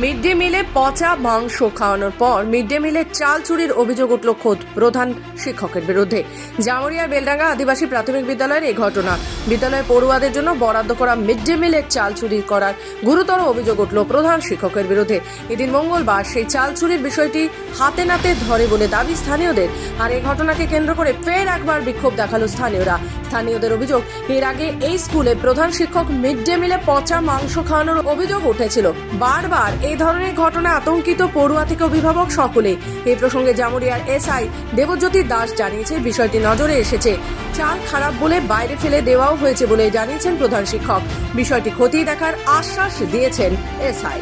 Mid day মিলে পচা মাংস খাওয়ানোর পর মিড ডে মিলে চাল চুরির অভিযোগ উঠল খোদ প্রধান শিক্ষকের বিরুদ্ধে। জামুরিয়ার বেলডাঙ্গা আদিবাসী প্রাথমিক বিদ্যালয়ের এই ঘটনা। বিদ্যালয়ে পড়ুয়াদের জন্য বরাদ্দ করা মিড ডে মিলের চাল চুরি করার গুরুতর অভিযোগ উঠল প্রধান শিক্ষকের বিরুদ্ধে। এদিন মঙ্গলবার সেই চাল চুরির বিষয়টি হাতে নাতে ধরে বলে দাবি স্থানীয়দের। আর এই ঘটনাকে কেন্দ্র করে ফের একবার বিক্ষোভ দেখালো স্থানীয়রা। স্থানীয়দের অভিযোগ, এর আগে এই স্কুলে প্রধান শিক্ষক মিড ডে মিলে পচা মাংস খাওয়ানোর অভিযোগ উঠেছিল। বারবার এই ধরনের ঘটনা আতঙ্কিত পড়ুয়া থেকে অভিভাবক সকলে। এই প্রসঙ্গে জামুরিয়ার এসআই দেবজ্যোতি দাস জানিয়েছে, বিষয়টি নজরে এসেছে। চাল খারাপ বলে বাইরে ফেলে দেওয়াও হয়েছে বলে জানিয়েছেন প্রধান শিক্ষক। বিষয়টি খতিয়ে দেখার আশ্বাস দিয়েছেন এসআই।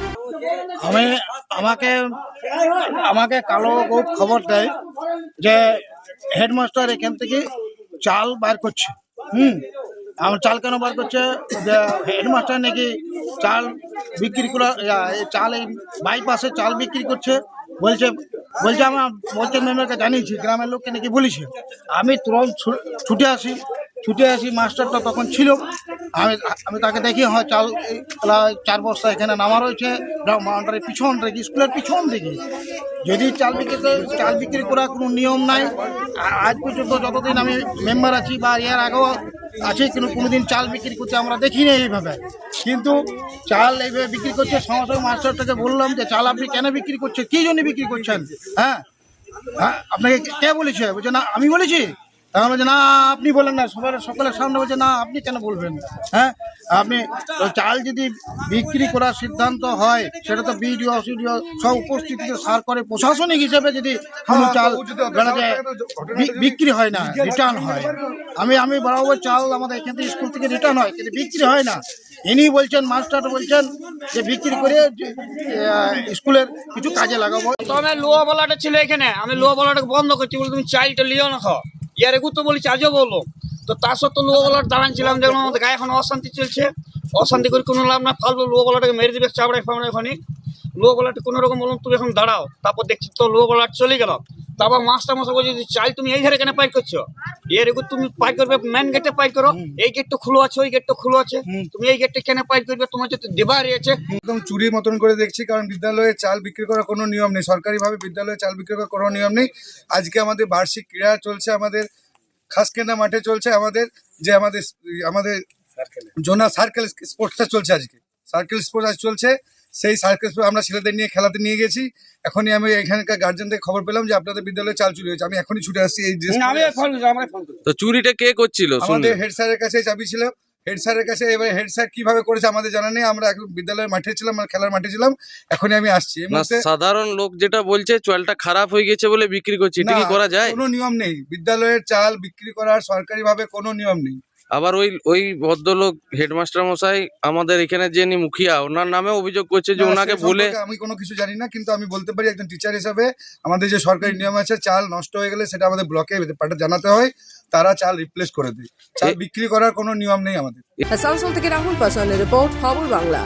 আমাকে কালো গোপ খবর দেয় যে হেডমাস্টার এখান থেকে চাল বার করছে। আমার চাল কেন বার করছে? যে হেডমাস্টার নাকি চাল বিক্রি করা, চাল এই বাইপাসে চাল বিক্রি করছে বলছে। আমার বলছে মেম্বারকে জানিয়েছি, গ্রামের লোককে নাকি বলেছে। আমি তুরন্ত ছুটে আসি মাস্টারটা তখন ছিল। আমি তাকে দেখি, হয় চাল 4 বস্তা এখানে নামা রয়েছে পিছন রেখে, স্কুলের পিছন দিকে। যদি চাল বিক্রি করার কোনো নিয়ম নাই। আজ পর্যন্ত যতদিন আমি মেম্বার আছি বা এর আগেও আছে, কোনোদিন চাল বিক্রি করতে আমরা দেখিনি এইভাবে। কিন্তু চাল এইভাবে বিক্রি করছে। সঙ্গে সঙ্গে মাস্টারটাকে বললাম যে চাল আপনি কেন বিক্রি করছেন, কী জন্য বিক্রি করছেন? হ্যাঁ, আপনাকে কে বলেছে? বলছে না আমি বলেছি। তখন বলছে না আপনি বলেন না, সকলের সামনে বলছে না আপনি কেন বলবেন? হ্যাঁ, আপনি চাল যদি বিক্রি করার সিদ্ধান্ত হয়, সেটা তো বিডিও সিডিও সব উপস্থিতিতে সার করে প্রশাসনিক হিসেবে যদি কোনো চাল বিক্রি হয় না, রিটার্ন হয়। আমি বরাবর চাল আমাদের এখান থেকে স্কুল থেকে রিটার্ন হয়, কিন্তু বিক্রি হয় না। ইনি বলছেন, মাস্টার বলছেন যে বিক্রি করে স্কুলের কিছু কাজে লাগাবো। তো আমি লোয়া বলাটা ছিল এখানে, আমি লোয়া বলাটাকে বন্ধ করছি, বলে তুমি চালটা লিও না খাও। ইয়ার এগু তো বলেছি, আজও বলো। তো তার সত্ত্বেও লোয়া বলার দাঁড়ানছিলাম, দেখলাম আমাদের গায়ে এখন অশান্তি চলছে। অশান্তি করে কোনো লাভ না, ফালতু লোয়া বলাটাকে মেরে দিবে চাবড়ায় ফাবড়ায়। ওখানে লোয়া বলাটা কোনো রকম বললাম তুমি এখন দাঁড়াও। তারপর দেখছি তো লোয়া বলাট চলে গেল। তারপর মাস্টার মশাই বলছে চাল তুমি এই ধারে কেন পাইক করছো? এর এগু তুমি পাইক করবে মেন গেটে পাইক করো। এই গেটটা খুলো আছে, ওই গেটটা খুলো আছে, তুমি এই গেটটা কেন পাইক করবে? তোমার যদি দেবার আছে। একদম চুরির মতন করে দেখছি, কারণ বিদ্যালয়ে চাল বিক্রি করার কোনো নিয়ম নেই। সরকারিভাবে বিদ্যালয়ে চাল বিক্রি করার কোনো নিয়ম নেই। আজকে আমাদের বার্ষিক ক্রীড়া চলছে, আমাদের খাসকেন্দা মাঠে চলছে, আমাদের জোনাল সার্কেল স্পোর্টসটা চলছে। আজকে সার্কেল স্পোর্টস আজ চলছে। সেই সার্কেল স্পোর্টস আমরা ছেলেদের নিয়ে খেলাতে নিয়ে গেছি। এখনই আমি এখানকার গার্জেন থেকে খবর পেলাম যে আপনাদের বিদ্যালয়ে চাল চুরি হয়েছে। আমি এখনই ছুটে আসছি। এই তো চুরিটা কে করছিল? আমাদের হেড স্যারের কাছে চাবি ছিল, হেড স্যারের কাছে। এবার হেড স্যার কিভাবে করেছে আমাদের জানা নেই। আমরা এখন বিদ্যালয়ের মাঠে ছিলাম, খেলার মাঠে ছিলাম। এখনই আমি আসছি। সাধারণ লোক যেটা বলছে চালটা খারাপ হয়ে গেছে বলে বিক্রি করছে, এটা কি করা যায়? কোনো নিয়ম নেই, বিদ্যালয়ের চাল বিক্রি করার সরকারিভাবে কোনো নিয়ম নেই। আবার ওই ভদ্রলোক হেডমাস্টার মশাই আমাদের এখানে যে মুখিয়া, ওনার নামে অভিযোগ করছে যে ওনাকে বলে। আমি কোনো কিছু জানি না, কিন্তু আমি বলতে পারি একজন টিচার হিসাবে আমাদের যে সরকারি নিয়ম আছে, চাল নষ্ট হয়ে গেলে সেটা আমাদের ব্লকে জানাতে হয়, তারা চাল রিপ্লেস করে দেয়। চাল বিক্রি করার কোনো নিয়ম নেই আমাদের। আসানসোল থেকে রাহুল পাসওয়ানের রিপোর্ট, খবর বাংলা।